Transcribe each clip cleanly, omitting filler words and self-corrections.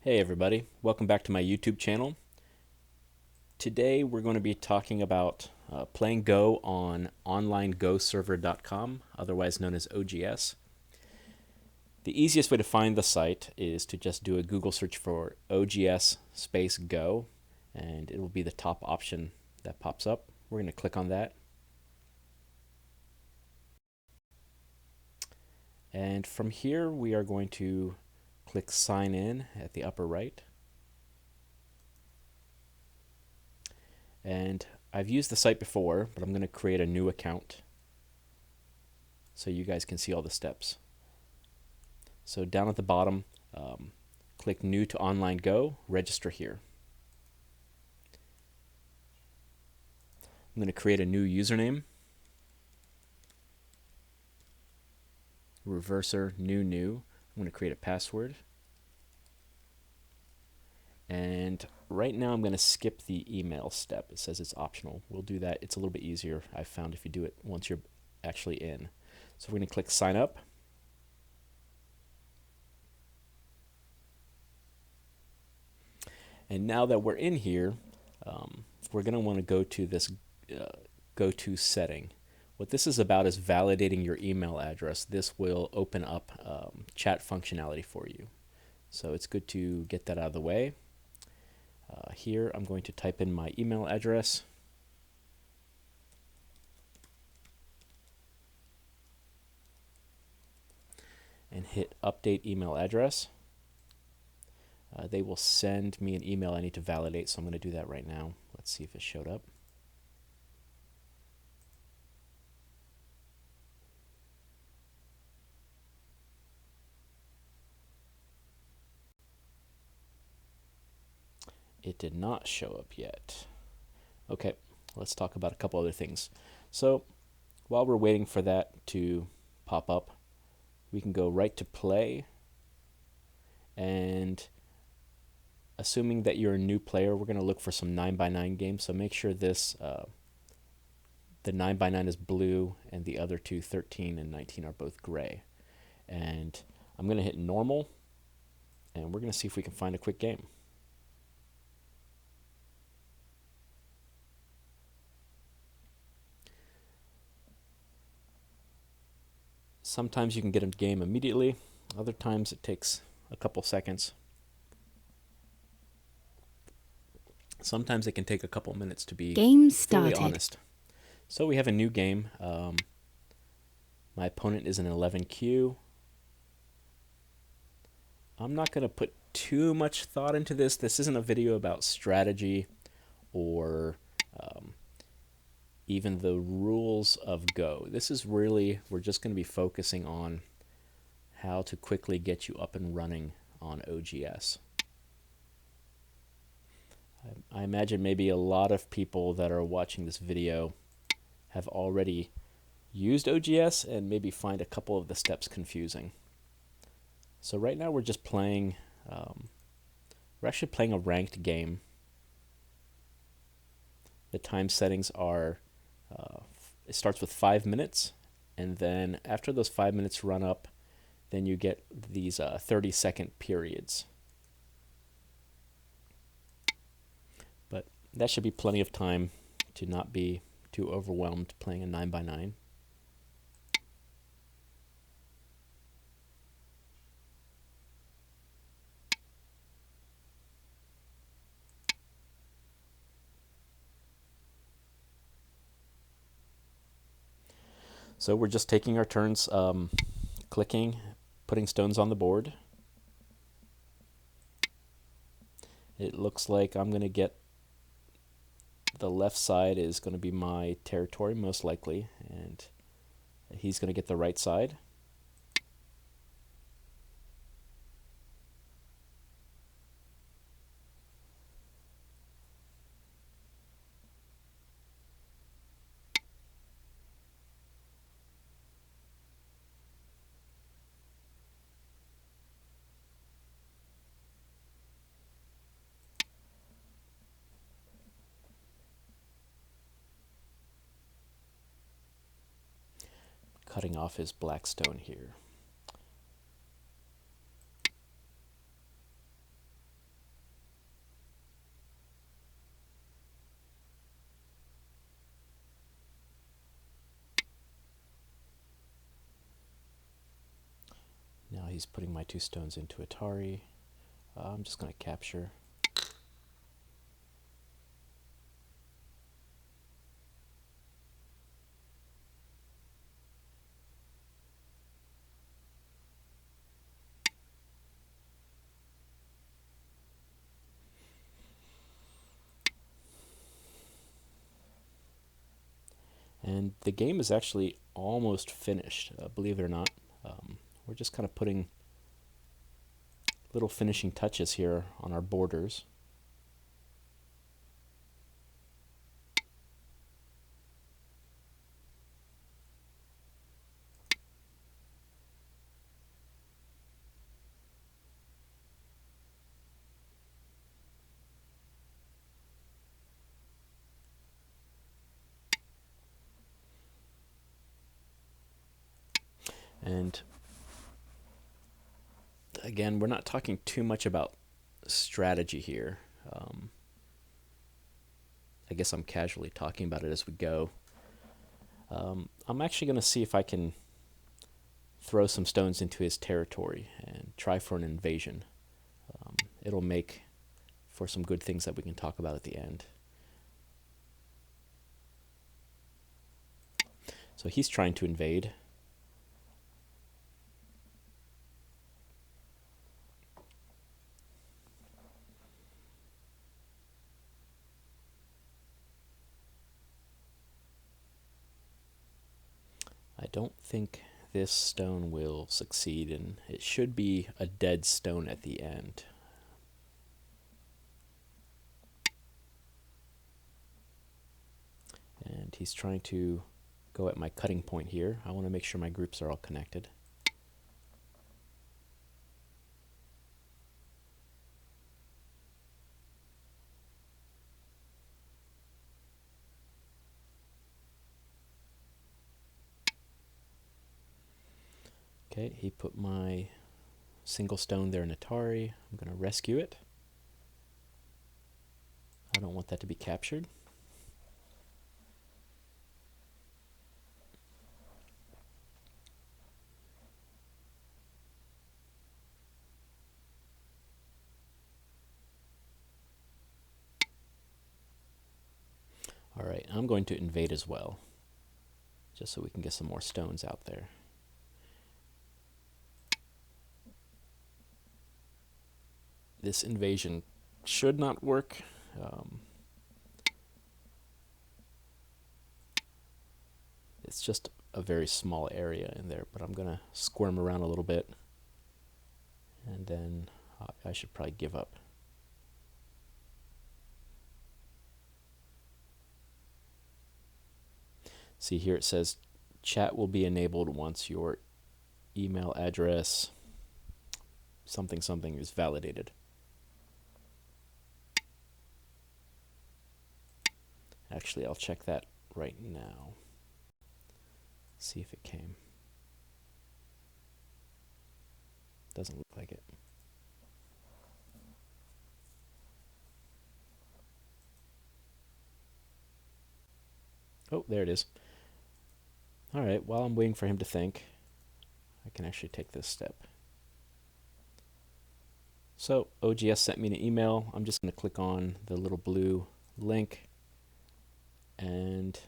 Hey everybody, welcome back to my YouTube channel. Today we're going to be talking about playing Go on onlinegoserver.com, otherwise known as OGS. The easiest way to find the site is to just do a Google search for OGS space Go, and it will be the top option that pops up. We're going to click on that. And from here we are going to click sign in at the upper right. And I've used the site before, but I'm going to create a new account so you guys can see all the steps. So down at the bottom, click New to Online Go, register here. I'm going to create a new username. Reverser, new. I'm going to create a password. And right now I'm going to skip the email step. It says it's optional. We'll do that. It's a little bit easier, I've found, if you do it once you're actually in. So we're going to click sign up. And now that we're in here, we're going to want to go to this go to setting. What this is about is validating your email address. This will open up chat functionality for you. So it's good to get that out of the way. Here I'm going to type in my email address. And hit update email address. They will send me an email I need to validate, so I'm going to do that right now. Let's see if it showed up. It did not show up yet. Okay, let's talk about a couple other things. So while we're waiting for that to pop up, we can go right to play, and assuming that you're a new player, we're going to look for some 9x9 games. So make sure this the 9x9 is blue and the other two, 13 and 19, are both gray. And I'm going to hit normal, and we're going to see if we can find a quick game. Sometimes you can get a game immediately, other times it takes a couple seconds. Sometimes it can take a couple minutes to be fully honest. So we have a new game. My opponent is an 11Q. I'm not going to put too much thought into this. This isn't a video about strategy or even the rules of Go. This is really, we're just going to be focusing on how to quickly get you up and running on OGS. I imagine maybe a lot of people that are watching this video have already used OGS and maybe find a couple of the steps confusing. So right now we're just playing, we're actually playing a ranked game. The time settings are, it starts with 5 minutes, and then after those 5 minutes run up, then you get these 30-second periods. But that should be plenty of time to not be too overwhelmed playing a 9x9. So we're just taking our turns, clicking, putting stones on the board. It looks like I'm going to get the left side is going to be my territory, most likely, and he's going to get the right side. Cutting off his black stone here. he's putting my 2 stones into Atari. I'm just going to capture. And the game is actually almost finished, believe it or not. We're just kind of putting little finishing touches here on our borders. And again, we're not talking too much about strategy here. I guess I'm casually talking about it as we go. I'm actually going to see if I can throw some stones into his territory and try for an invasion. It'll make for some good things that we can talk about at the end. So he's trying to invade. I don't think this stone will succeed, and it should be a dead stone at the end. And he's trying to go at my cutting point here. I want to make sure my groups are all connected. Okay, he put my single stone there in Atari. I'm going to rescue it. I don't want that to be captured. Alright, I'm going to invade as well, just so we can get some more stones out there. This invasion should not work. It's just a very small area in there, but I'm going to squirm around a little bit, and then I should probably give up. See here it says chat will be enabled once your email address something something is validated. Actually, I'll check that right now. See if it came. Doesn't look like it. Oh, there it is. Alright, while I'm waiting for him to think, I can actually take this step. So, OGS sent me an email. I'm just going to click on the little blue link, and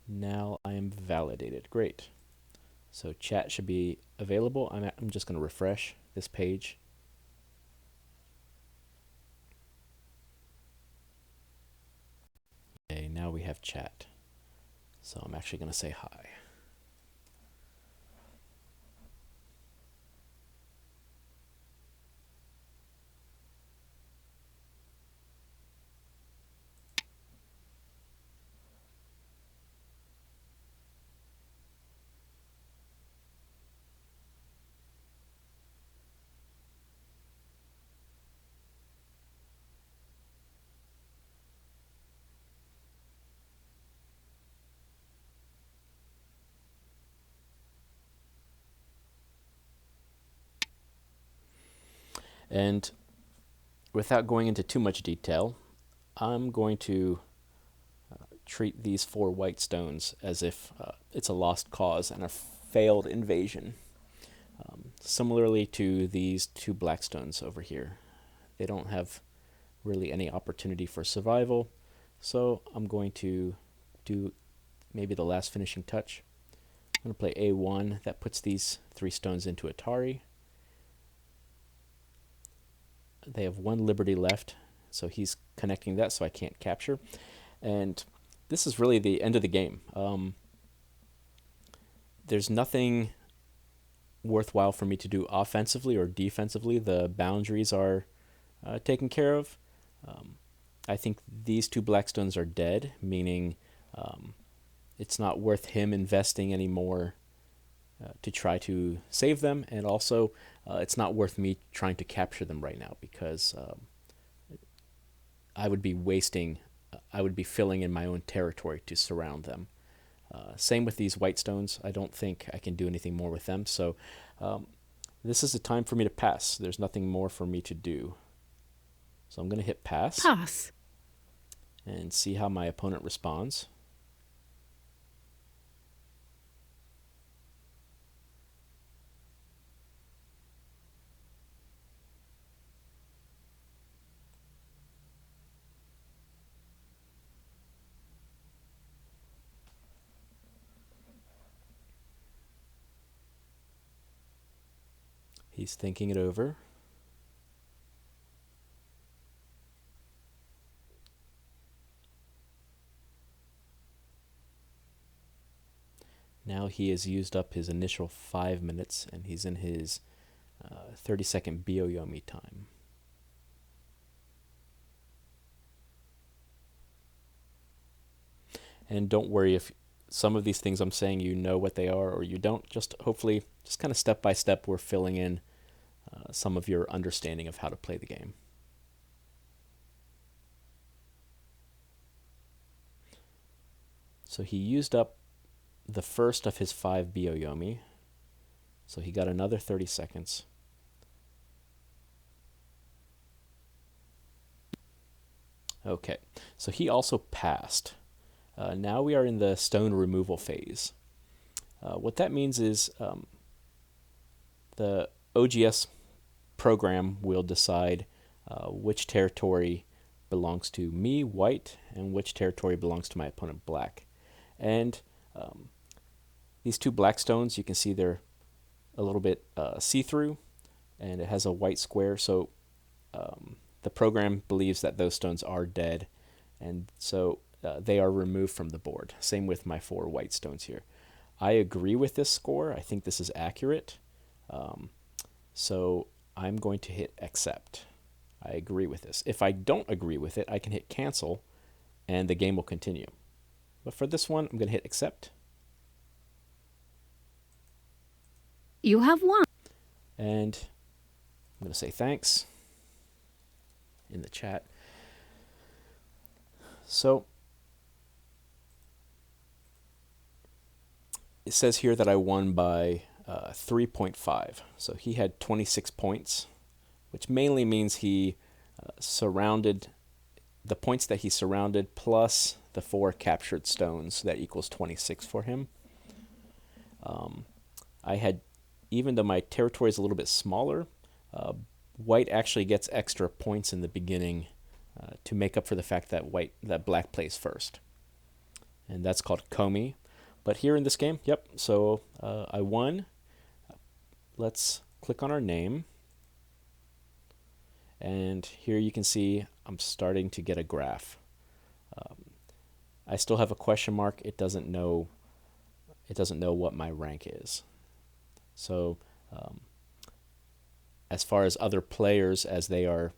now I am validated. Great. So chat should be available. I'm just going to refresh this page. Okay, now we have chat. So I'm actually going to say hi. And without going into too much detail, I'm going to treat these 4 white stones as if it's a lost cause and a failed invasion. similarly to these two black stones over here. They don't have really any opportunity for survival, so I'm going to do maybe the last finishing touch. I'm going to play A1. That puts these 3 stones into Atari. They have 1 liberty left, so he's connecting that so I can't capture. And this is really the end of the game. There's nothing worthwhile for me to do offensively or defensively. The boundaries are taken care of. I think these 2 black stones are dead, meaning it's not worth him investing any more to try to save them, and also it's not worth me trying to capture them right now, because I would be filling in my own territory to surround them. Same with these white stones. I don't think I can do anything more with them, so this is the time for me to pass. There's nothing more for me to do. So I'm going to hit pass. Pass. And see how my opponent responds. He's thinking it over. Now he has used up his initial 5 minutes, and he's in his 30-second Byo-Yomi time. And don't worry if some of these things I'm saying you know what they are or you don't. Just hopefully, just kind of step by step, we're filling in some of your understanding of how to play the game. So he used up the first of his 5 Byo-Yomi. So he got another 30 seconds. Okay, so he also passed. Now we are in the stone removal phase. What that means is the OGS program will decide which territory belongs to me, white, and which territory belongs to my opponent, black. And these 2 black stones, you can see they're a little bit see-through, and it has a white square, so the program believes that those stones are dead, and so they are removed from the board. Same with my 4 white stones here. I agree with this score. I think this is accurate. So I'm going to hit accept. I agree with this. If I don't agree with it, I can hit cancel, and the game will continue. But for this one, I'm going to hit accept. You have won. And I'm going to say thanks in the chat. So it says here that I won by 3.5. So he had 26 points, which mainly means he surrounded the points that he surrounded plus the 4 captured stones. That equals 26 for him. I had, even though my territory is a little bit smaller, white actually gets extra points in the beginning to make up for the fact that black plays first. And that's called Komi. But here in this game, yep, so I won. Let's click on our name. And here you can see I'm starting to get a graph. I still have a question mark. It doesn't know what my rank is. So as far as other players, as they are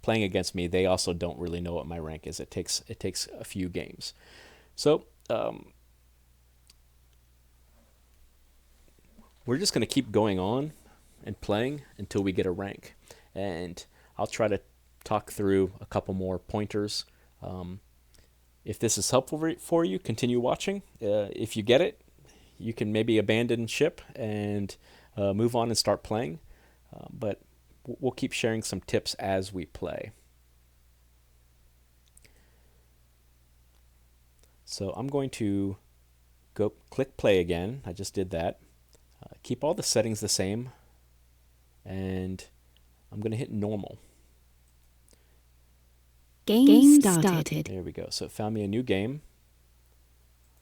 playing against me, they also don't really know what my rank is. It takes a few games. So we're just going to keep going on and playing until we get a rank. And I'll try to talk through a couple more pointers. If this is helpful for you, continue watching. If you get it, you can maybe abandon ship and move on and start playing. But we'll keep sharing some tips as we play. So I'm going to go click play again. I just did that. Keep all the settings the same. and I'm going to hit normal. Game started. There we go. So it found me a new game.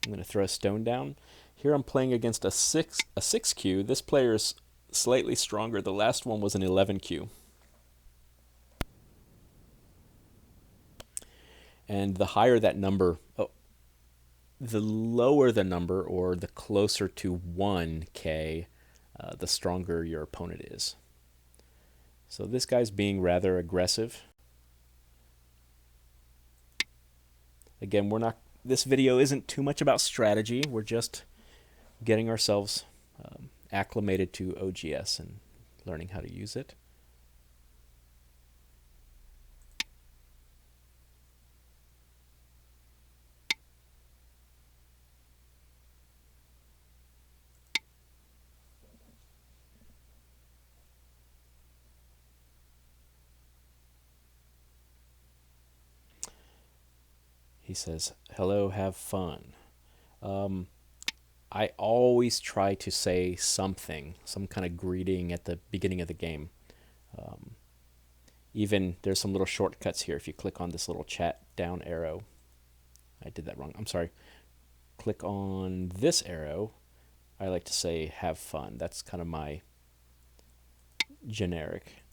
I'm going to throw a stone down. Here I'm playing against a 6Q. This player's slightly stronger. The last one was an 11Q. And the higher that number, the lower the number, or the closer to 1K, the stronger your opponent is. So this guy's being rather aggressive. Again, this video isn't too much about strategy. We're just getting ourselves acclimated to OGS and learning how to use it. He says, hello, have fun. I always try to say something, some kind of greeting at the beginning of the game. Even there's some little shortcuts here. If you click on this little chat down arrow, I did that wrong. I'm sorry. Click on this arrow. I like to say have fun. That's kind of my generic.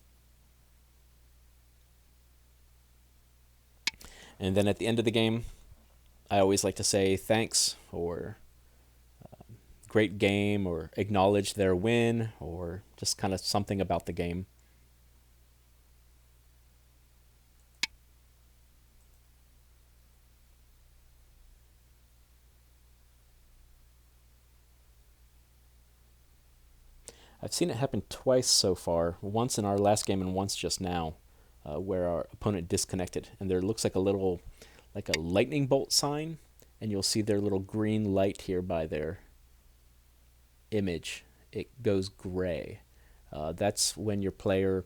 And then at the end of the game, I always like to say thanks, or great game, or acknowledge their win, or just kind of something about the game. I've seen it happen twice so far, once in our last game and once just now, where our opponent disconnected, and there looks like a little, like a lightning bolt sign, and you'll see their little green light here by their image. It goes gray. That's when your player,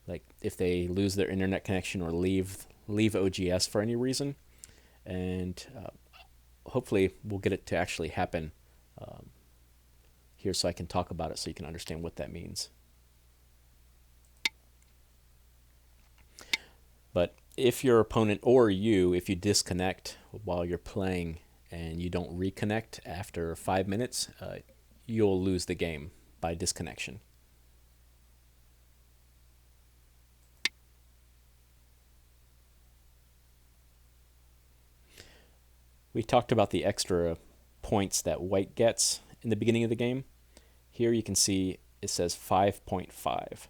like if they lose their internet connection or leave OGS for any reason, and hopefully we'll get it to actually happen here so I can talk about it so you can understand what that means. But if your opponent or you, if you disconnect while you're playing and you don't reconnect after 5 minutes, you'll lose the game by disconnection. We talked about the extra points that white gets in the beginning of the game. Here you can see it says 5.5.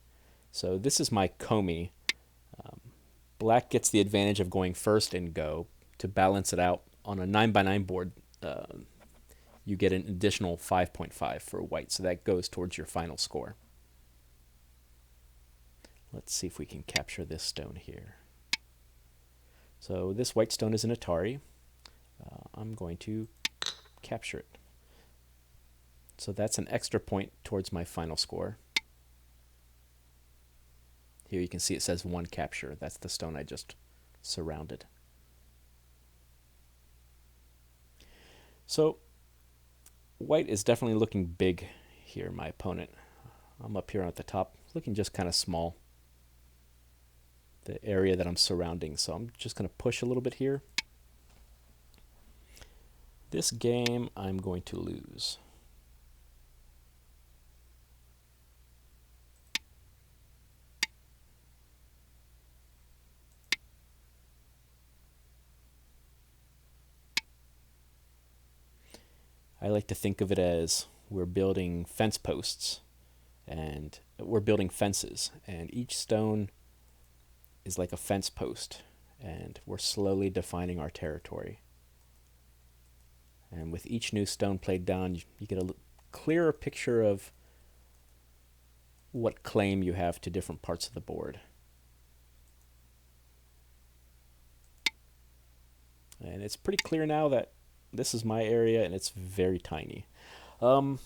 So this is my Comey. Black gets the advantage of going first in Go. To balance it out, on a 9x9 board, you get an additional 5.5 for white, so that goes towards your final score. Let's see if we can capture this stone here. So this white stone is an Atari. I'm going to capture it. So that's an extra point towards my final score. Here you can see it says 1 capture. That's the stone I just surrounded. So white is definitely looking big here, my opponent. I'm up here at the top, looking just kind of small, the area that I'm surrounding. So I'm just going to push a little bit here. This game I'm going to lose. I like to think of it as we're building fence posts, and we're building fences, and each stone is like a fence post, and we're slowly defining our territory. And with each new stone played down, you get a clearer picture of what claim you have to different parts of the board. And it's pretty clear now that this is my area, and it's very tiny. I'm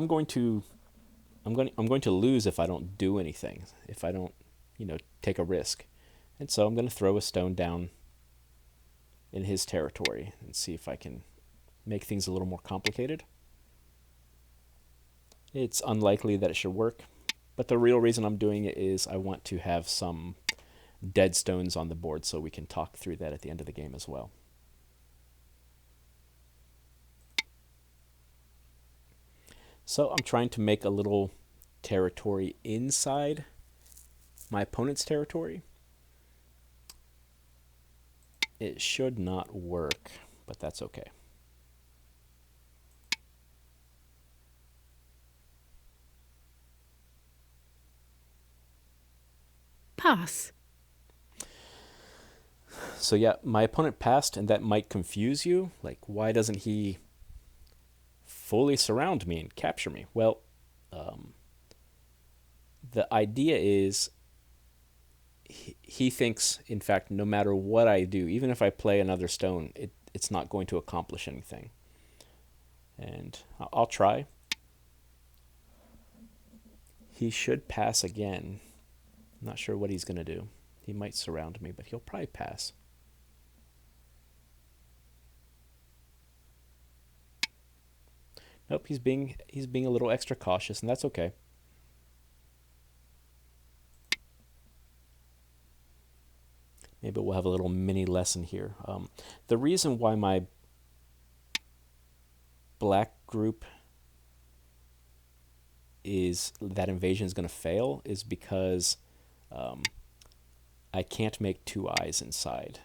going to lose if I don't do anything, if I don't, take a risk. And so I'm going to throw a stone down in his territory and see if I can make things a little more complicated. It's unlikely that it should work, But the real reason I'm doing it is I want to have some dead stones on the board so we can talk through that at the end of the game as well. So I'm trying to make a little territory inside my opponent's territory. It should not work, but that's okay. Pass. So yeah, my opponent passed, and that might confuse you. Like, why doesn't he fully surround me and capture me? Well, the idea is he thinks, in fact, no matter what I do, even if I play another stone, it's not going to accomplish anything. And I'll try. He should pass again. I'm not sure what he's going to do. He might surround me, but he'll probably pass. Nope, he's being a little extra cautious, and that's okay. Maybe we'll have a little mini lesson here. The reason why my black group is that invasion is going to fail is because I can't make two eyes inside.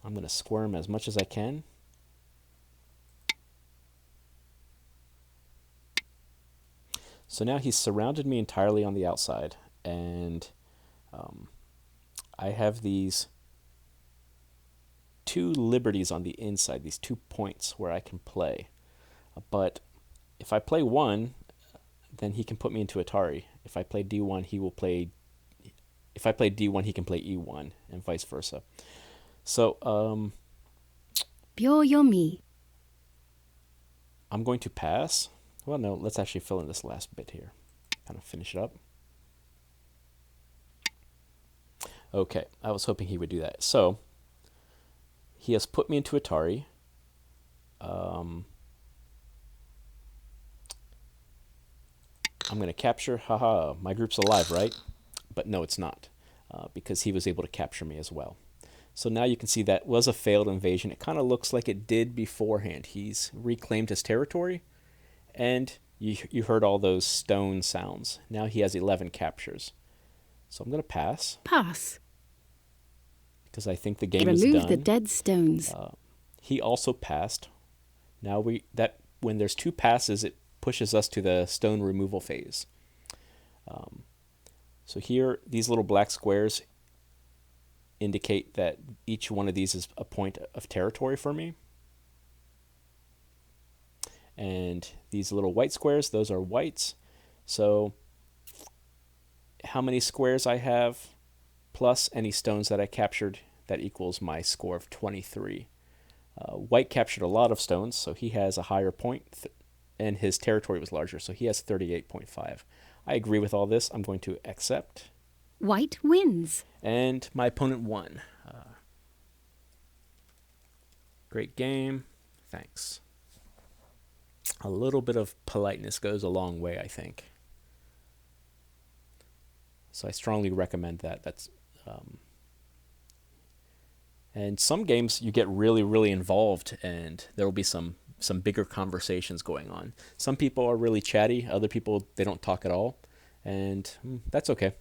I'm going to squirm as much as I can. So now he's surrounded me entirely on the outside, and I have these two liberties on the inside, these 2 points where I can play. But if I play one, then he can put me into Atari. If I play D1, he will play. If I play D1, he can play E1, and vice versa. So, Byoyomi. I'm going to pass. Well, no, let's actually fill in this last bit here. Kind of finish it up. Okay, I was hoping he would do that. So, he has put me into Atari. I'm going to capture. Haha, my group's alive, right? But no, it's not, because he was able to capture me as well. So now you can see that was a failed invasion. It kind of looks like it did beforehand. He's reclaimed his territory, and you heard all those stone sounds. Now he has 11 captures. So I'm going to pass. Pass. Because I think the game is done. Remove the dead stones. He also passed. Now when there's 2 passes, it pushes us to the stone removal phase. So here, these little black squares indicate that each one of these is a point of territory for me. And these little white squares, those are whites. So how many squares I have plus any stones that I captured, that equals my score of 23. White captured a lot of stones, so he has a higher point, and his territory was larger, so he has 38.5. I agree with all this. I'm going to accept. White wins. And my opponent won. Great game. Thanks. A little bit of politeness goes a long way, I think. So I strongly recommend that. And some games you get really, really involved, and there will be some bigger conversations going on. Some people are really chatty. Other people, they don't talk at all. And that's okay.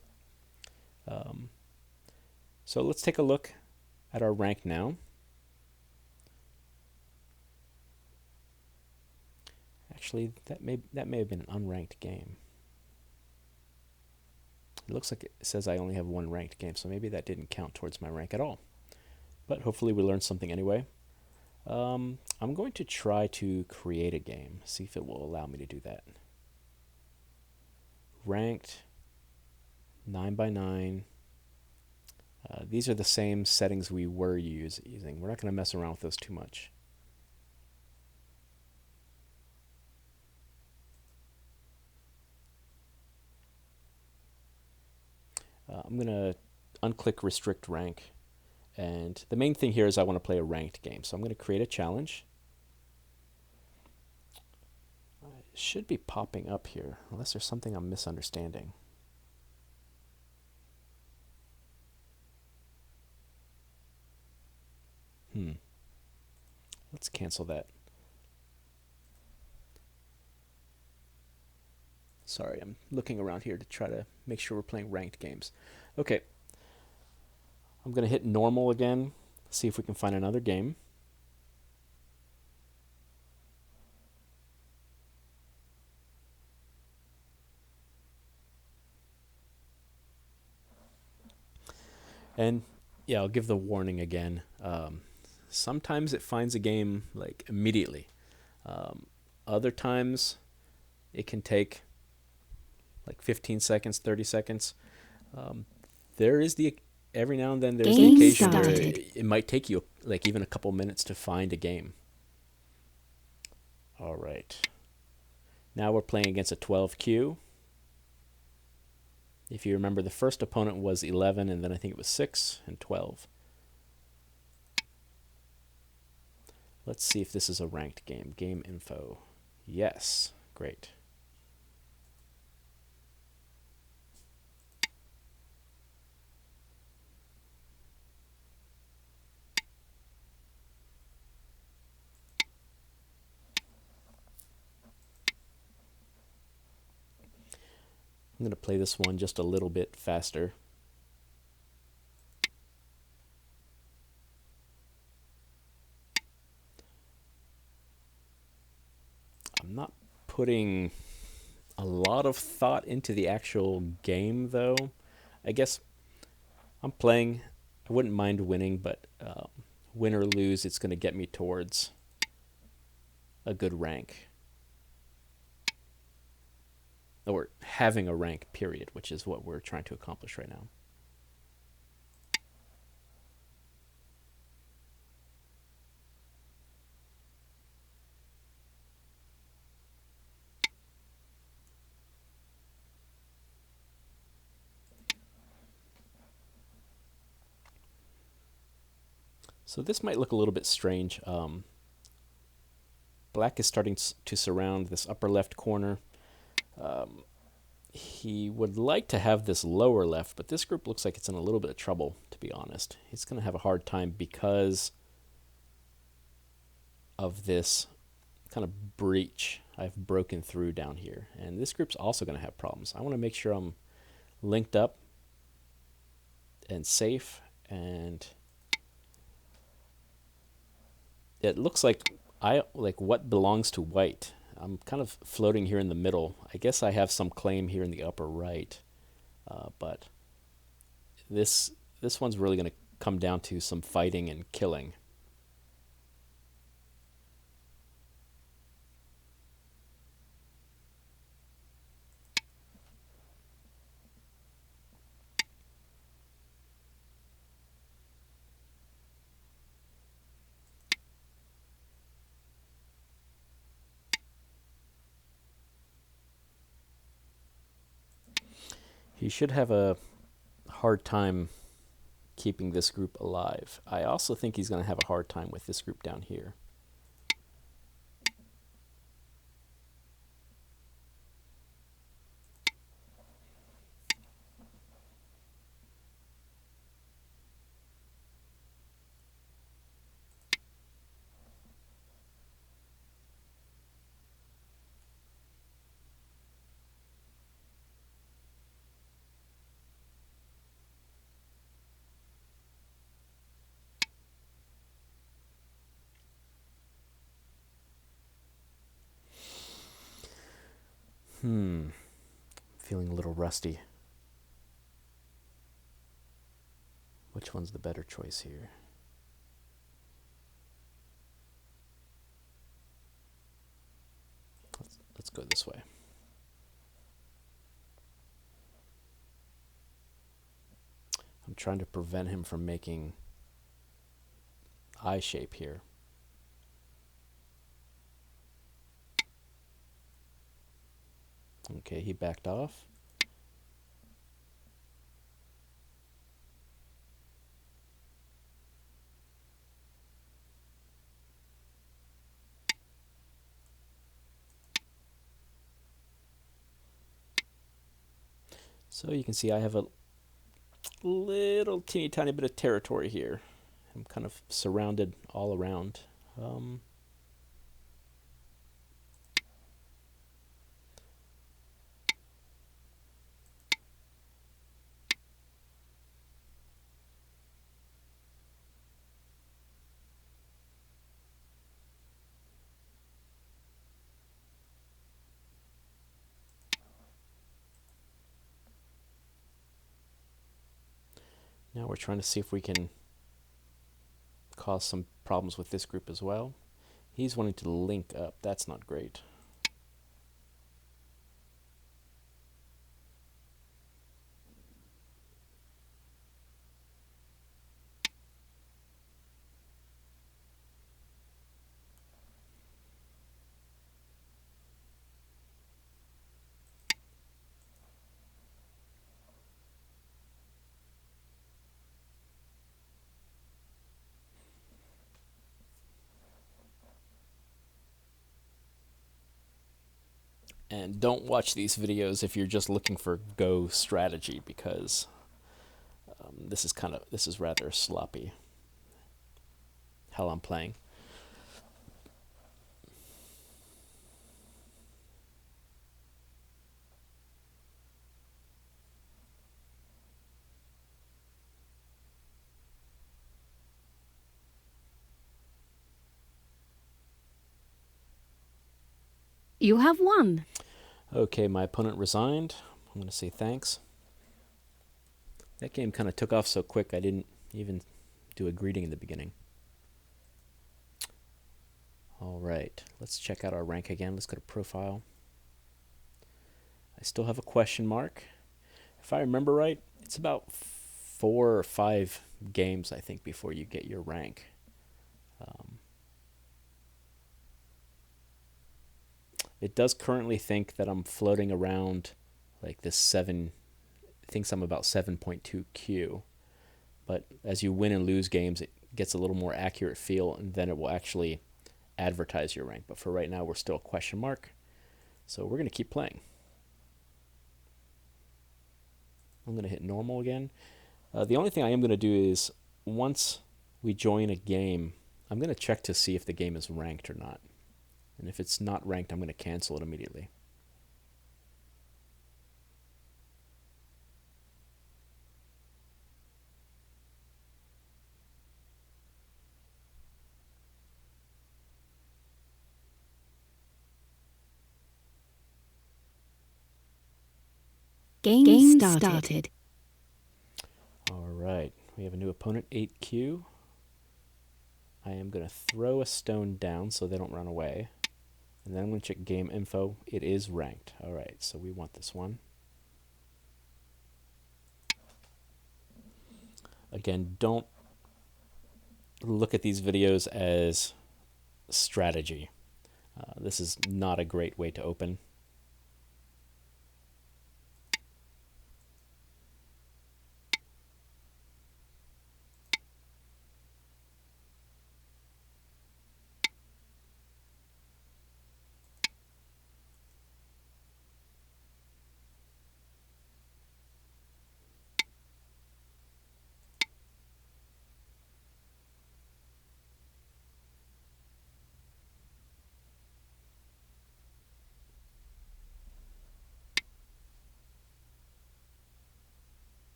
So let's take a look at our rank now. Actually, that may have been an unranked game. It looks like it says I only have 1 ranked game, so maybe that didn't count towards my rank at all. But hopefully we learned something anyway. I'm going to try to create a game, see if it will allow me to do that. Ranked, 9x9. These are the same settings we were using. We're not going to mess around with those too much. I'm going to unclick restrict rank. And the main thing here is I want to play a ranked game. So I'm going to create a challenge. should be popping up here, unless there's something I'm misunderstanding. Let's cancel that. Sorry, I'm looking around here to try to make sure we're playing ranked games. Okay. I'm going to hit normal again, see if we can find another game. And yeah, I'll give the warning again. Sometimes it finds a game like immediately. Other times it can take like 15 seconds, 30 seconds. There is every now and then there's the occasion where it might take you like even a couple minutes to find a game. All right. Now we're playing against a 12Q. If you remember, the first opponent was 11, and then I think it was 6 and 12. Let's see if this is a ranked game. Game info. Yes. Great. I'm going to play this one just a little bit faster. I'm not putting a lot of thought into the actual game, though. I guess I'm playing. I wouldn't mind winning, but win or lose, it's going to get me towards a good rank. Or having a rank, period, which is what we're trying to accomplish right now. So this might look a little bit strange. Black is starting to surround this upper left corner. He would like to have this lower left, but this group looks like it's in a little bit of trouble, to be honest. He's going to have a hard time because of this kind of breach I've broken through down here. And this group's also going to have problems. I want to make sure I'm linked up and safe, and it looks like what belongs to white. I'm kind of floating here in the middle. I guess I have some claim here in the upper right, but this one's really going to come down to some fighting and killing. He should have a hard time keeping this group alive. I also think he's going to have a hard time with this group down here. Feeling a little rusty. Which one's the better choice here? Let's go this way. I'm trying to prevent him from making eye shape here. Okay, he backed off. So you can see I have a little teeny tiny bit of territory here. I'm kind of surrounded all around. Now we're trying to see if we can cause some problems with this group as well. He's wanting to link up. That's not great. And don't watch these videos if you're just looking for Go strategy, because this is rather sloppy how I'm playing. You have won. Okay, my opponent resigned. I'm going to say thanks. That game kind of took off so quick I didn't even do a greeting in the beginning. Alright, let's check out our rank again. Let's go to profile. I still have a question mark. If I remember right, it's about 4 or 5 games, I think, before you get your rank. It does currently think that I'm floating around like this 7, thinks I'm about 7.2Q. But as you win and lose games, it gets a little more accurate feel, and then it will actually advertise your rank. But for right now, we're still a question mark. So we're going to keep playing. I'm going to hit normal again. The only thing I am going to do is, once we join a game, I'm going to check to see if the game is ranked or not. And if it's not ranked, I'm going to cancel it immediately. Game started. Alright, we have a new opponent, 8Q. I am going to throw a stone down so they don't run away. And then I'm going to check game info. It is ranked. Alright, so we want this one. Again, don't look at these videos as strategy. This is not a great way to open.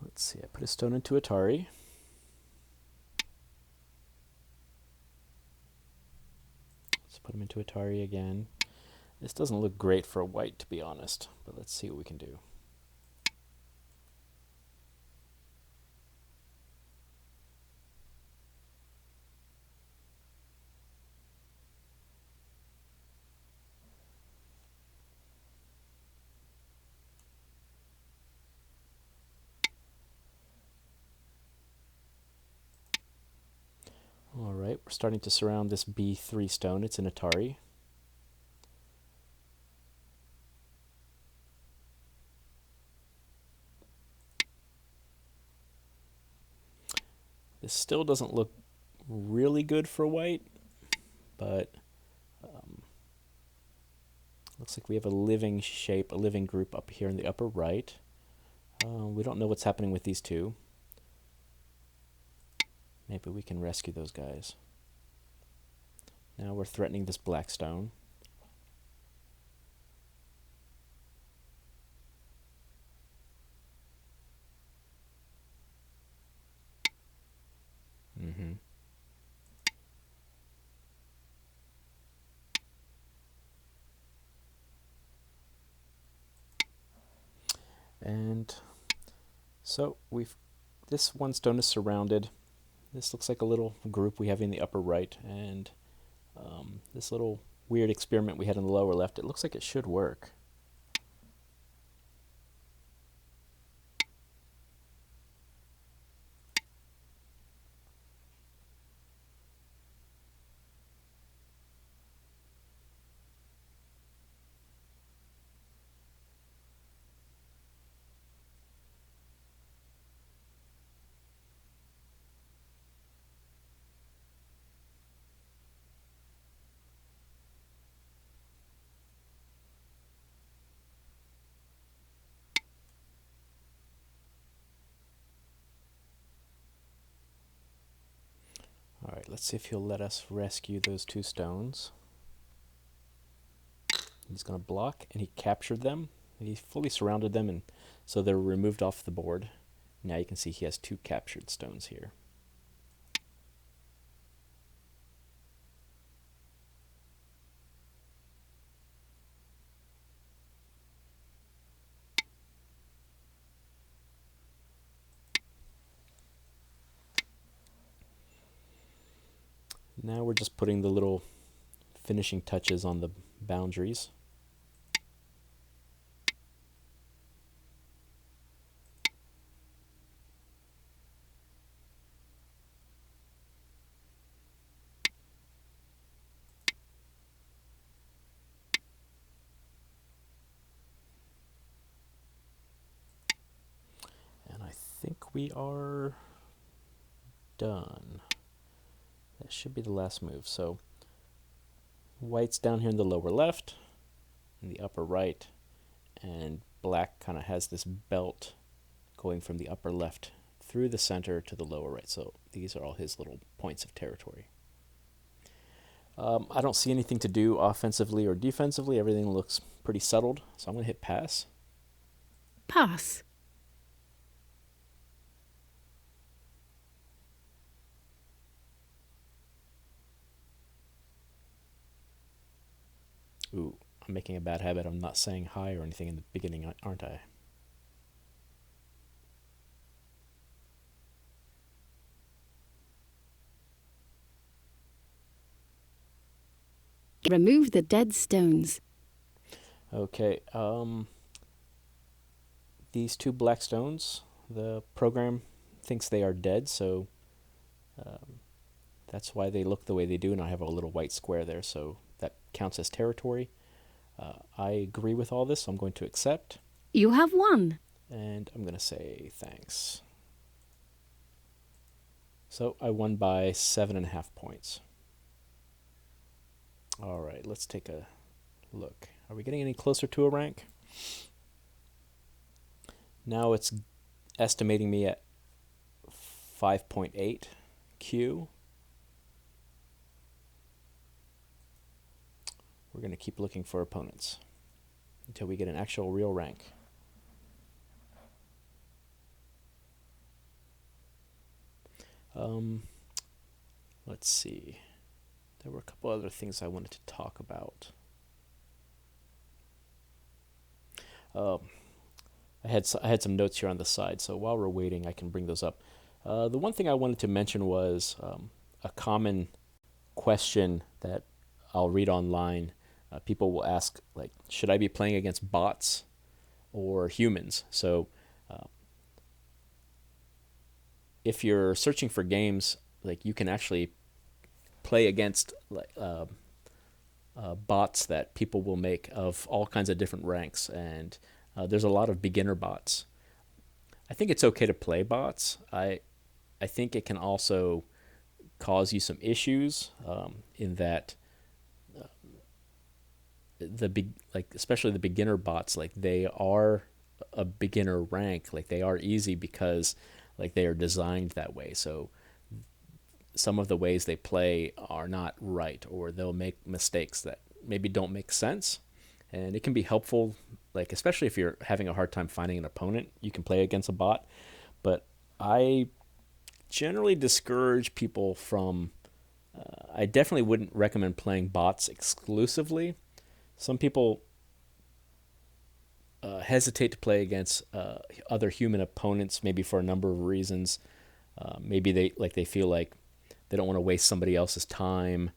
Let's see, I put a stone into Atari. Let's put him into Atari again. This doesn't look great for a white, to be honest, but let's see what we can do. Alright, we're starting to surround this B3 stone. It's an Atari. This still doesn't look really good for white, but Looks like we have a living shape, a living group up here in the upper right. We don't know what's happening with these two. Maybe we can rescue those guys. Now we're threatening this black stone. And so this one stone is surrounded. This looks like a little group we have in the upper right, and this little weird experiment we had in the lower left, it looks like it should work. Alright, let's see if he'll let us rescue those two stones. He's going to block, and he captured them. He fully surrounded them, and so they're removed off the board. Now you can see he has two captured stones here. Now we're just putting the little finishing touches on the boundaries. And I think we are done. That should be the last move. So white's down here in the lower left, in the upper right, and black kind of has this belt going from the upper left through the center to the lower right. So these are all his little points of territory. I don't see anything to do offensively or defensively. Everything looks pretty settled. So I'm going to hit pass. Pass. Ooh, I'm making a bad habit. I'm not saying hi or anything in the beginning, aren't I? Remove the dead stones. Okay, these two black stones, the program thinks they are dead, so that's why they look the way they do, and I have a little white square there, so that counts as territory. I agree with all this, so I'm going to accept. You have won. And I'm going to say thanks. So I won by 7.5 points. All right, let's take a look. Are we getting any closer to a rank? Now it's estimating me at 5.8 Q. We're going to keep looking for opponents until we get an actual real rank. Let's see. There were a couple other things I wanted to talk about. I had some notes here on the side, so while we're waiting, I can bring those up. The one thing I wanted to mention was a common question that I'll read online. People will ask, like, should I be playing against bots or humans? So if you're searching for games, like, you can actually play against bots that people will make of all kinds of different ranks, and there's a lot of beginner bots. I think it's okay to play bots. I think it can also cause you some issues in that like especially the beginner bots, like they are a beginner rank, like they are easy because like they are designed that way. So some of the ways they play are not right, or they'll make mistakes that maybe don't make sense. And it can be helpful, like especially if you're having a hard time finding an opponent, you can play against a bot. But I generally discourage people from. I definitely wouldn't recommend playing bots exclusively. Some people hesitate to play against other human opponents, maybe for a number of reasons. Maybe they feel like they don't want to waste somebody else's time,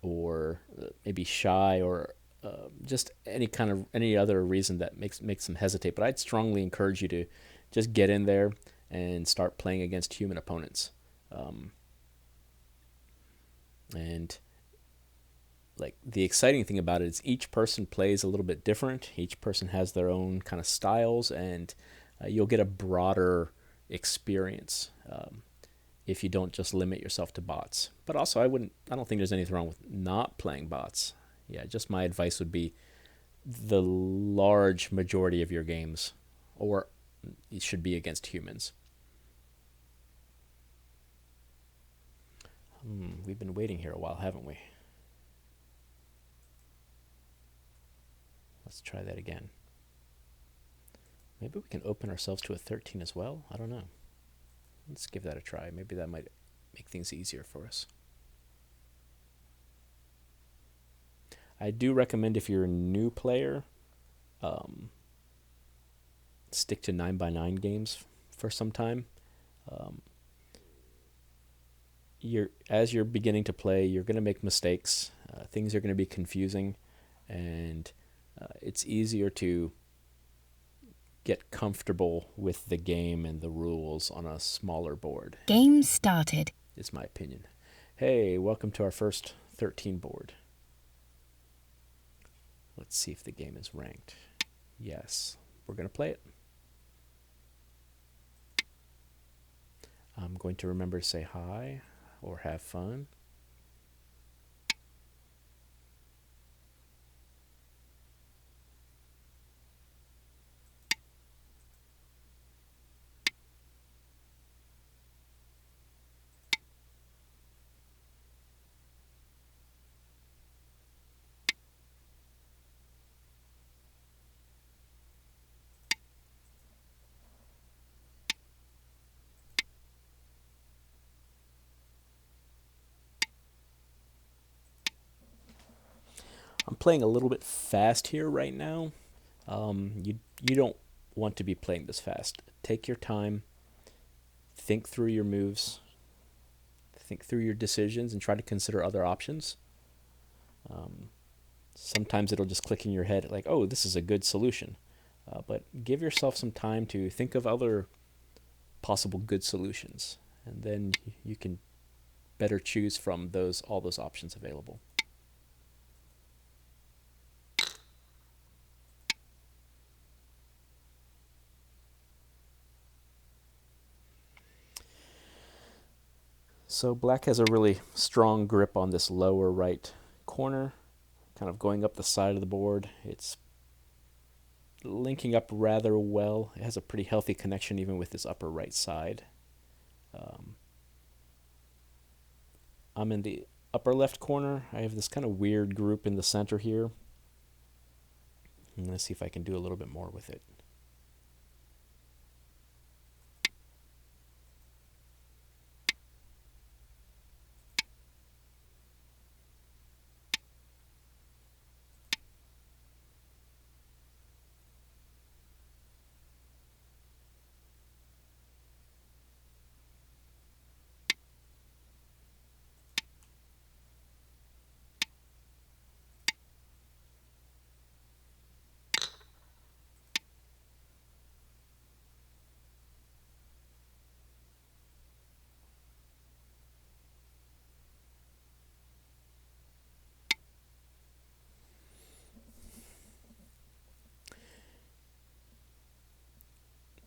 or maybe shy, or just any other reason that makes them hesitate. But I'd strongly encourage you to just get in there and start playing against human opponents. And like the exciting thing about it is each person plays a little bit different. Each person has their own kind of styles, and you'll get a broader experience if you don't just limit yourself to bots. But also, I don't think there's anything wrong with not playing bots. Yeah, just my advice would be the large majority of your games, or it should be against humans. We've been waiting here a while, haven't we? Let's try that again. Maybe we can open ourselves to a 13 as well. I don't know. Let's give that a try. Maybe that might make things easier for us. I do recommend, if you're a new player, stick to 9x9 games for some time. As you're beginning to play, you're going to make mistakes. Things are going to be confusing, and it's easier to get comfortable with the game and the rules on a smaller board. Game started. Is my opinion. Hey, welcome to our first 13 board. Let's see if the game is ranked. Yes, we're going to play it. I'm going to remember to say hi or have fun. I'm playing a little bit fast here right now. You don't want to be playing this fast. Take your time. Think through your moves. Think through your decisions and try to consider other options. Sometimes it'll just click in your head like, oh, this is a good solution. But give yourself some time to think of other possible good solutions, and then you can better choose from all those options available. So black has a really strong grip on this lower right corner, kind of going up the side of the board. It's linking up rather well. It has a pretty healthy connection even with this upper right side. I'm in the upper left corner. I have this kind of weird group in the center here. I'm going to see if I can do a little bit more with it.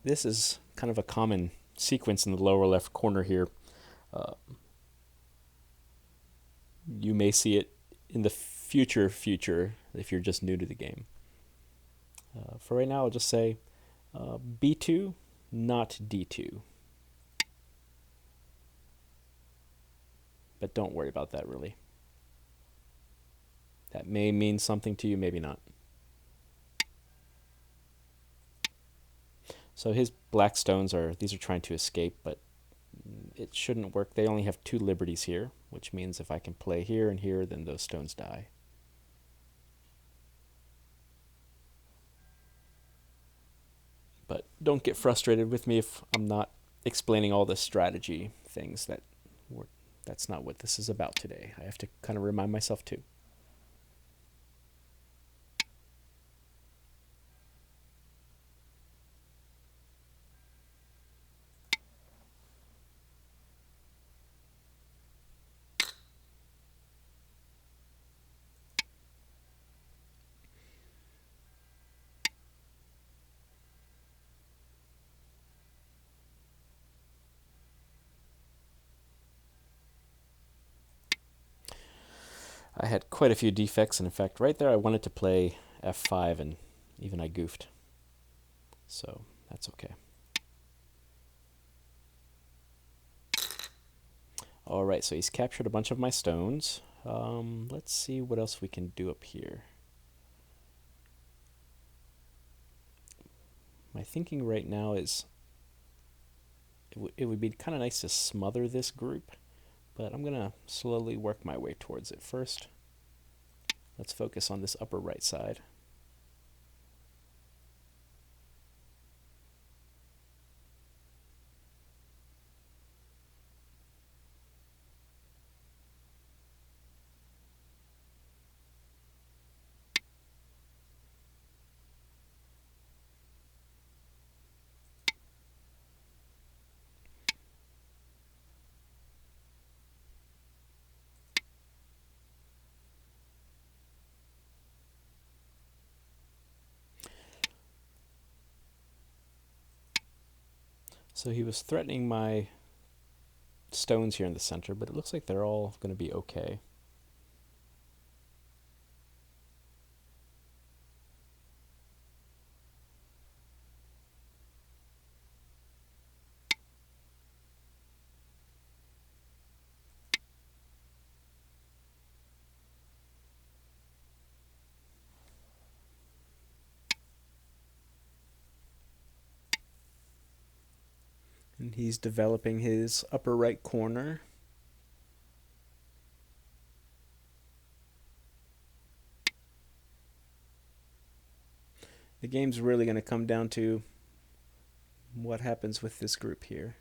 This is kind of a common sequence in the lower left corner here. You may see it in the future if you're just new to the game. For right now, I'll just say B2, not D2. But don't worry about that, really. That may mean something to you, maybe not. So his black stones these are trying to escape, but it shouldn't work. They only have 2 liberties here, which means if I can play here and here, then those stones die. But don't get frustrated with me if I'm not explaining all the strategy things. That's not what this is about today. I have to kind of remind myself too. I had quite a few defects, and in fact, right there I wanted to play f5, and even I goofed. So that's okay. Alright, so he's captured a bunch of my stones. Let's see what else we can do up here. My thinking right now is it would be kind of nice to smother this group, but I'm going to slowly work my way towards it. First, let's focus on this upper right side. So he was threatening my stones here in the center, but it looks like they're all going to be okay. And he's developing his upper right corner. The game's really going to come down to what happens with this group here.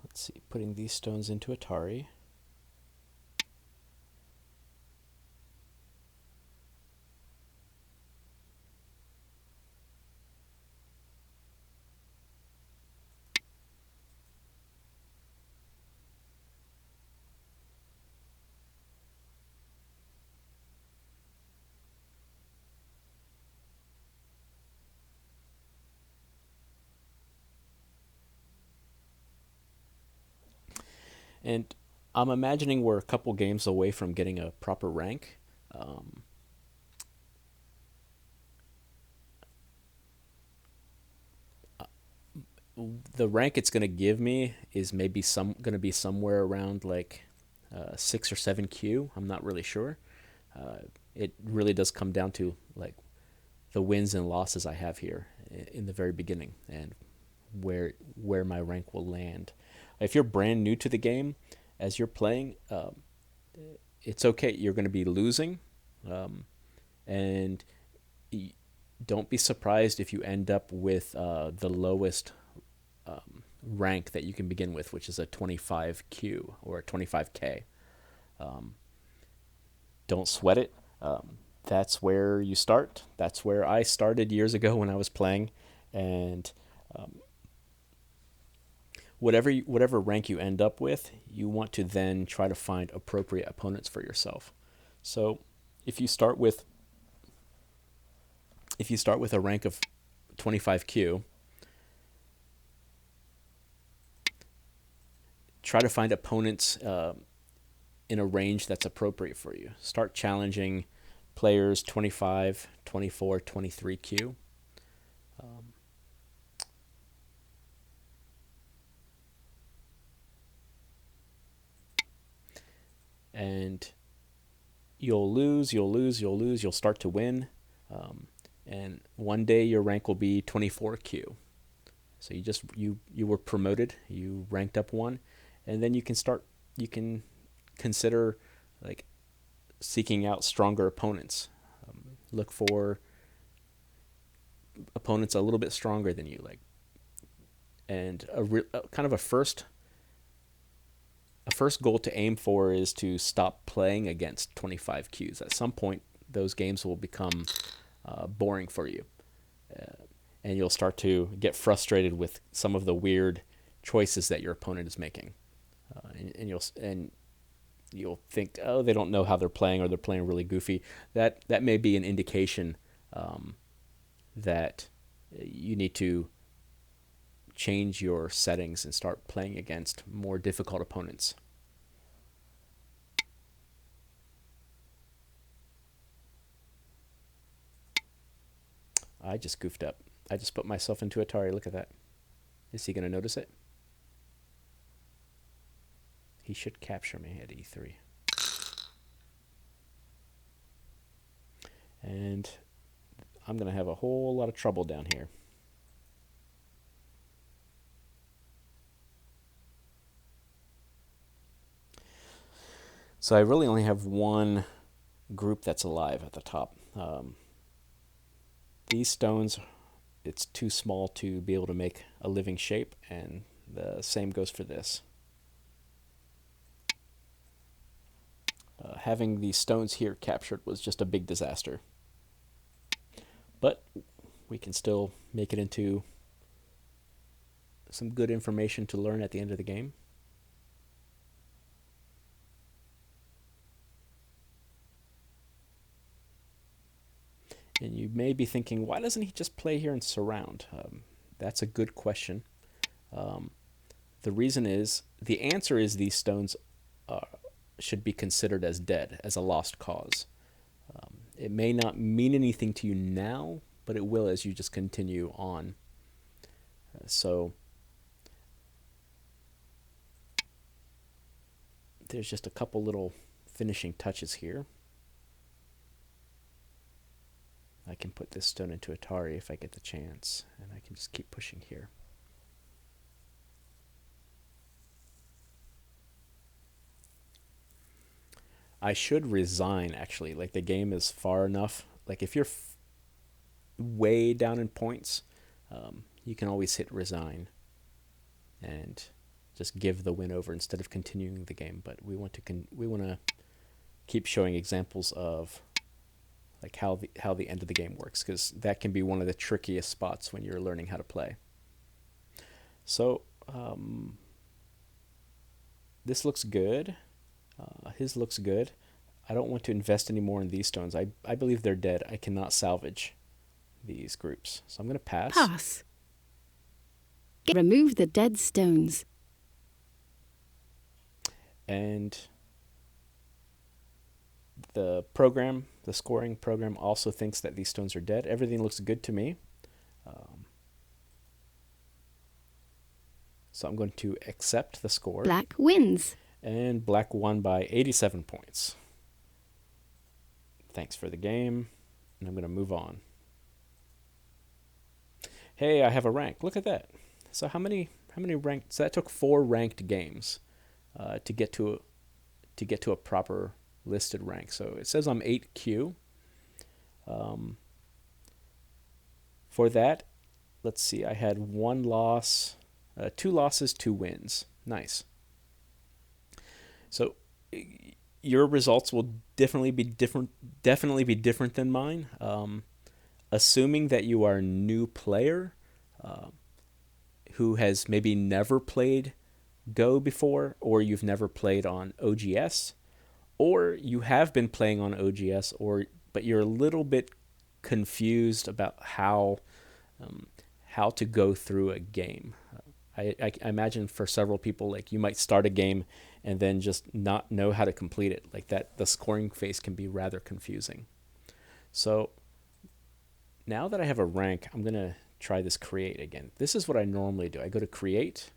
Let's see, putting these stones into Atari. And I'm imagining we're a couple games away from getting a proper rank. Um, the rank it's going to give me is maybe some going to be somewhere around like 6 or 7 Q. I'm not really sure. Uh, it really does come down to like the wins and losses I have here in the very beginning and where my rank will land. If you're brand new to the game, as you're playing, it's okay. You're going to be losing, um, and don't be surprised if you end up with the lowest rank that you can begin with, which is a 25Q or a 25K. Um, don't sweat it. That's where you start. That's where I started years ago when I was playing, and um, whatever rank you end up with, you want to then try to find appropriate opponents for yourself. So, if you start with a rank of 25Q, try to find opponents in a range that's appropriate for you. Start challenging players 25, 24, 23Q. Um, and you'll lose, you'll start to win. And one day your rank will be 24Q. So you were promoted, you ranked up one, and then you can consider like seeking out stronger opponents. Look for opponents a little bit stronger than you, like, and kind of a first goal to aim for is to stop playing against 25Qs. At some point, those games will become boring for you, and you'll start to get frustrated with some of the weird choices that your opponent is making, and you'll think, oh, they don't know how they're playing, or they're playing really goofy. That may be an indication that you need to change your settings and start playing against more difficult opponents. I just goofed up. I just put myself into Atari. Look at that. Is he going to notice it? He should capture me at E3. And I'm going to have a whole lot of trouble down here. So I really only have one group that's alive at the top. These stones, it's too small to be able to make a living shape, and the same goes for this. Having these stones here captured was just a big disaster. But we can still make it into some good information to learn at the end of the game. And you may be thinking, why doesn't he just play here and surround? That's a good question. Um, the answer is these stones should be considered as dead, as a lost cause. It may not mean anything to you now, but it will as you just continue on. So there's just a couple little finishing touches here. I can put this stone into Atari if I get the chance, and I can just keep pushing here. I should resign, actually. Like, the game is far enough. Like, if you're way down in points, you can always hit resign and just give the win over instead of continuing the game. But we want to keep showing examples of like how the end of the game works, because that can be one of the trickiest spots when you're learning how to play. So this looks good. His looks good. I don't want to invest any more in these stones. I believe they're dead. I cannot salvage these groups. So I'm going to pass. Pass. Remove the dead stones. And the scoring program also thinks that these stones are dead. Everything looks good to me. So I'm going to accept the score. Black wins. And black won by 87 points. Thanks for the game. And I'm going to move on. Hey, I have a rank. Look at that. So how many ranked? So that took 4 ranked games to get to a proper listed rank. So it says I'm 8Q. For that, let's see. I had 1 loss, 2 losses, 2 wins. Nice. So your results will definitely be different than mine. Assuming that you are a new player who has maybe never played Go before, or you've never played on OGS, or you have been playing on OGS, but you're a little bit confused about how to go through a game. I imagine for several people, like, you might start a game and then just not know how to complete it. Like that, the scoring phase can be rather confusing. So now that I have a rank, I'm going to try this create again. This is what I normally do. I go to create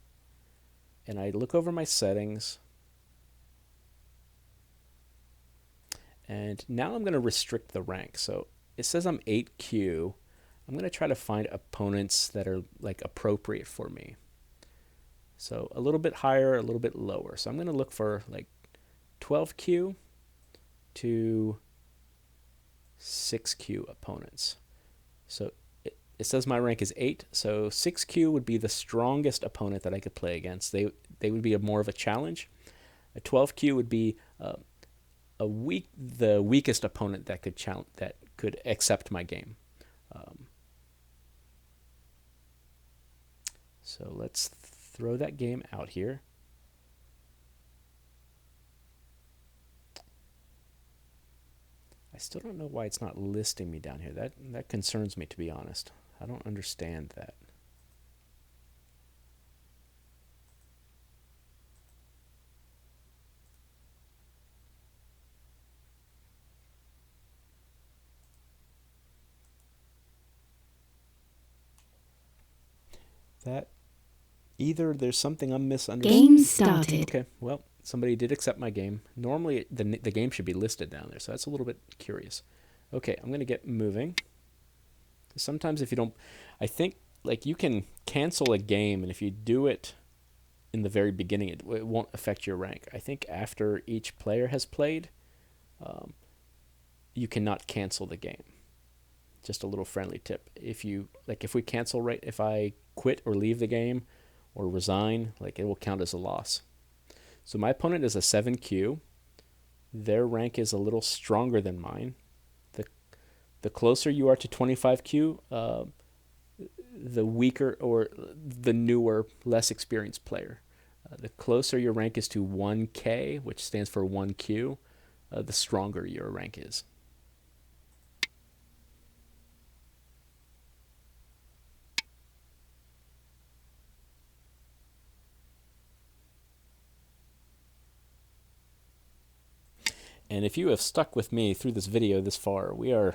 and I look over my settings. And now I'm going to restrict the rank. So it says I'm 8Q. I'm going to try to find opponents that are like appropriate for me. So a little bit higher, a little bit lower. So I'm going to look for like 12Q to 6Q opponents. So it says my rank is 8, so 6Q would be the strongest opponent that I could play against. They would be more of a challenge. A 12Q would be the weakest opponent that could accept my game. So let's throw that game out here. I still don't know why it's not listing me down here. That concerns me, to be honest. I don't understand that. That either there's something I'm misunderstanding. Game started. Okay, well, somebody did accept my game. Normally the game should be listed down there, so that's a little bit curious. Okay, I'm going to get moving. Sometimes if you don't, I think, like, you can cancel a game, and if you do it in the very beginning, it won't affect your rank. I think after each player has played, you cannot cancel the game. Just a little friendly tip. If I quit or leave the game or resign, like, it will count as a loss. So my opponent is a 7Q. Their rank is a little stronger than mine. The closer you are to 25Q, the weaker or the newer, less experienced player. The closer your rank is to 1K, which stands for 1Q, the stronger your rank is. And if you have stuck with me through this video this far, we are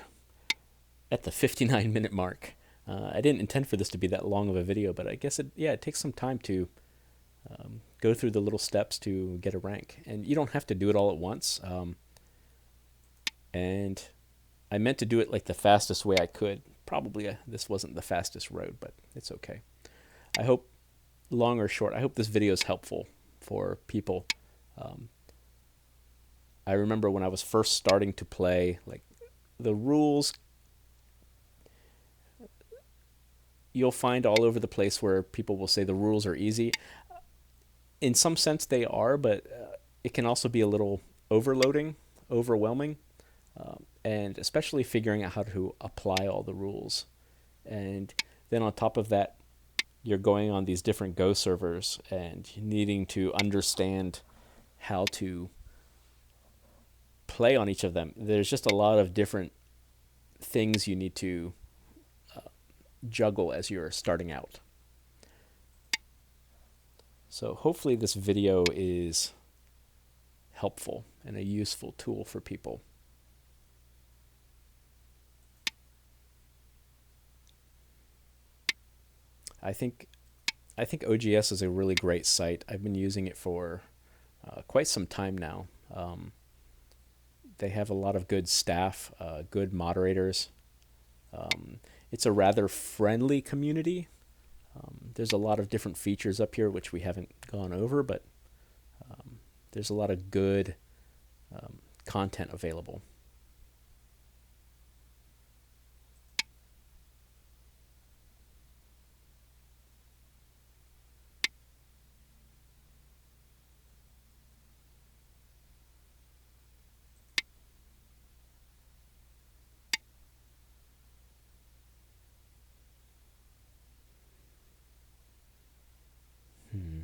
at the 59-minute mark. I didn't intend for this to be that long of a video, but I guess it takes some time to go through the little steps to get a rank. And you don't have to do it all at once. And I meant to do it like the fastest way I could. Probably this wasn't the fastest road, but it's okay. I hope, long or short, I hope this video is helpful for people. I remember when I was first starting to play, like, the rules, you'll find all over the place where people will say the rules are easy. In some sense they are, but it can also be a little overwhelming, and especially figuring out how to apply all the rules. And then on top of that, you're going on these different Go servers and needing to understand how to play on each of them. There's just a lot of different things you need to juggle as you're starting out. So hopefully this video is helpful and a useful tool for people. I think OGS is a really great site. I've been using it for quite some time now. They have a lot of good staff, good moderators. It's a rather friendly community. There's a lot of different features up here which we haven't gone over, but there's a lot of good content available. Hmm.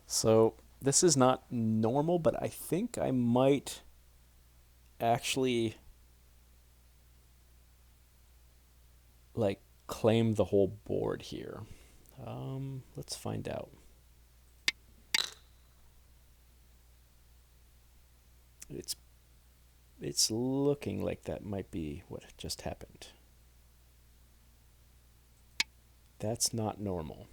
So this is not normal, but I think I might actually like claim the whole board here. Let's find out. It's looking like that might be what just happened. That's not normal.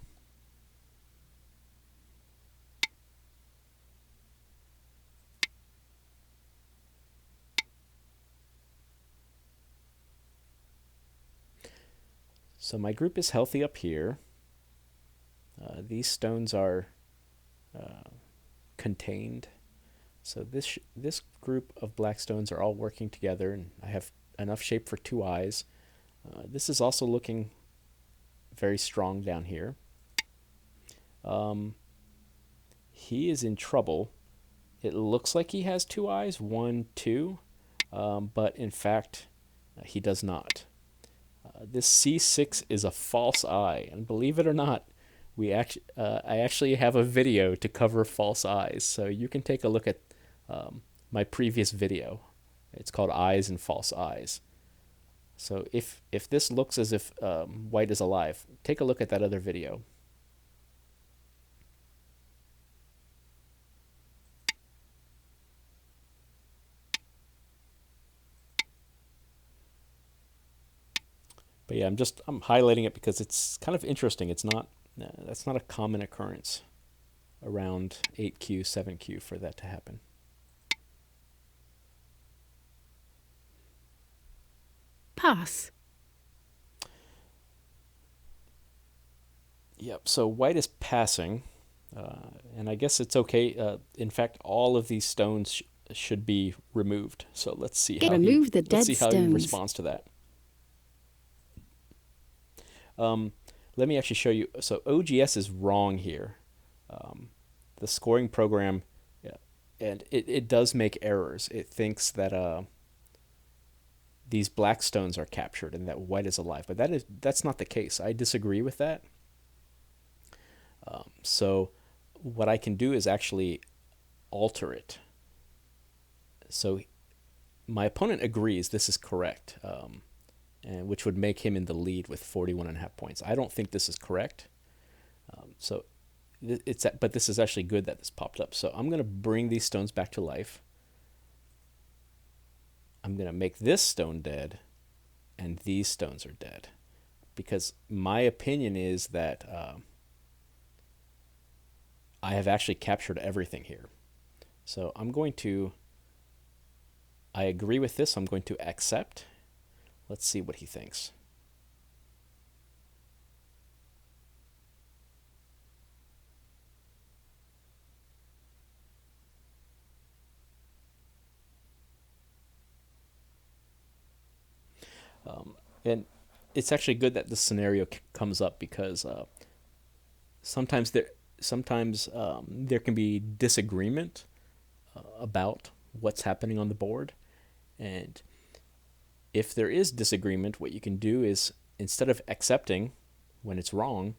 So my group is healthy up here. These stones are contained. So this group of black stones are all working together, and I have enough shape for 2 eyes. This is also looking very strong down here. He is in trouble. It looks like he has 2 eyes, 1, 2, but in fact, he does not. This C6 is a false eye, and believe it or not, I actually have a video to cover false eyes, so you can take a look at my previous video. It's called Eyes and False Eyes. So if this looks as if White is alive, take a look at that other video. But yeah, I'm highlighting it because it's kind of interesting. That's not a common occurrence around 8Q, 7Q for that to happen. Pass. Yep, so White is passing, and I guess it's okay. In fact, all of these stones should be removed. So let's see how Remove the let's dead see how he stones. responds to that. Let me actually show you. So OGS is wrong here. The scoring program, yeah, and it does make errors. It thinks that these black stones are captured and that White is alive, but that's not the case. I disagree with that. So what I can do is actually alter it. So my opponent agrees this is correct, and which would make him in the lead with 41.5 points. I don't think this is correct. But this is actually good that this popped up. So I'm going to bring these stones back to life. I'm going to make this stone dead, and these stones are dead. Because my opinion is that I have actually captured everything here. So I agree with this. I'm going to accept. Let's see what he thinks. And it's actually good that this scenario comes up because sometimes there can be disagreement about what's happening on the board, and if there is disagreement, what you can do is, instead of accepting when it's wrong,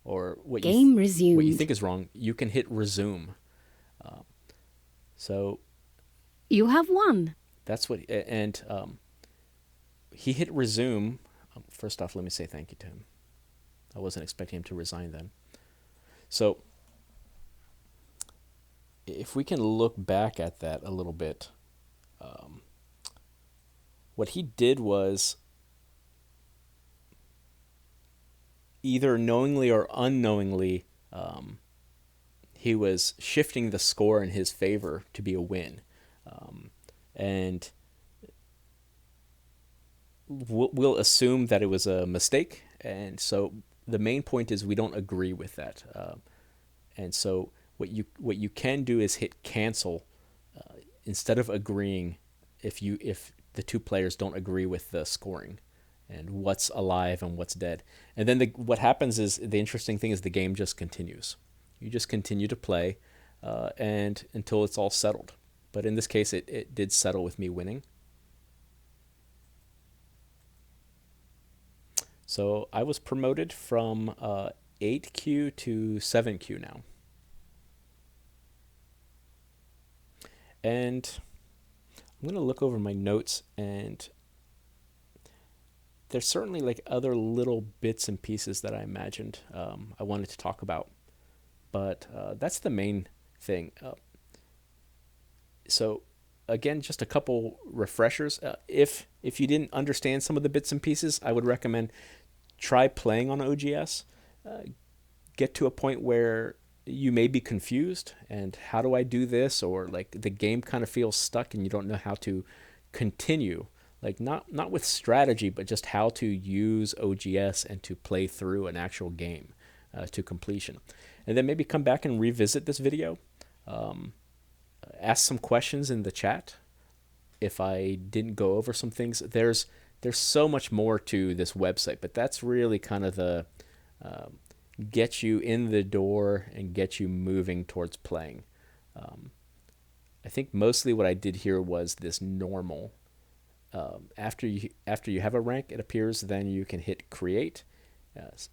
or Game what you resumed. think is wrong, you can hit resume. So You have won. that's what, and he hit resume. First off, let me say thank you to him. I wasn't expecting him to resign then. So if we can look back at that a little bit, what he did was, either knowingly or unknowingly, he was shifting the score in his favor to be a win. And we'll assume that it was a mistake. And so the main point is we don't agree with that. And so what you can do is hit cancel instead of agreeing, if the two players don't agree with the scoring and what's alive and what's dead. And then what happens is, the interesting thing is, the game just continues. You just continue to play and until it's all settled. But in this case, it did settle with me winning. So I was promoted from 8Q to 7Q now. And I'm going to look over my notes, and there's certainly like other little bits and pieces that I imagined I wanted to talk about. But that's the main thing. So again, just a couple refreshers. If you didn't understand some of the bits and pieces, I would recommend try playing on OGS. Get to a point where you may be confused, and how do I do this, or like the game kind of feels stuck and you don't know how to continue, like not with strategy, but just how to use OGS and to play through an actual game to completion. And then maybe come back and revisit this video. Ask some questions in the chat if I didn't go over some things. There's so much more to this website, but that's really kind of the get you in the door and get you moving towards playing. I think mostly what I did here was this normal. After you have a rank, it appears, then you can hit create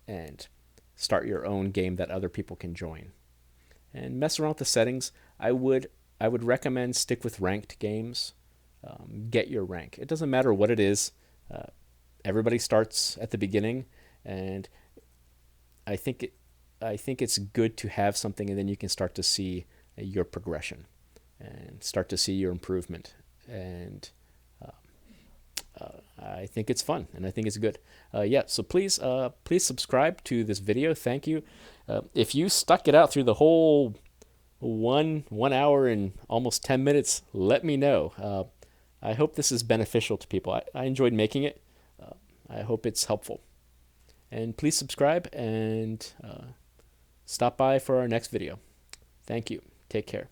and start your own game that other people can join. And mess around with the settings. I would recommend stick with ranked games. Get your rank. It doesn't matter what it is. Everybody starts at the beginning, and I think it's good to have something, and then you can start to see your progression and start to see your improvement. And I think it's fun, and I think it's good. Yeah, so please subscribe to this video. Thank you. If you stuck it out through the whole 1 hour and almost 10 minutes, let me know. I hope this is beneficial to people. I enjoyed making it. I hope it's helpful. And please subscribe and stop by for our next video. Thank you. Take care.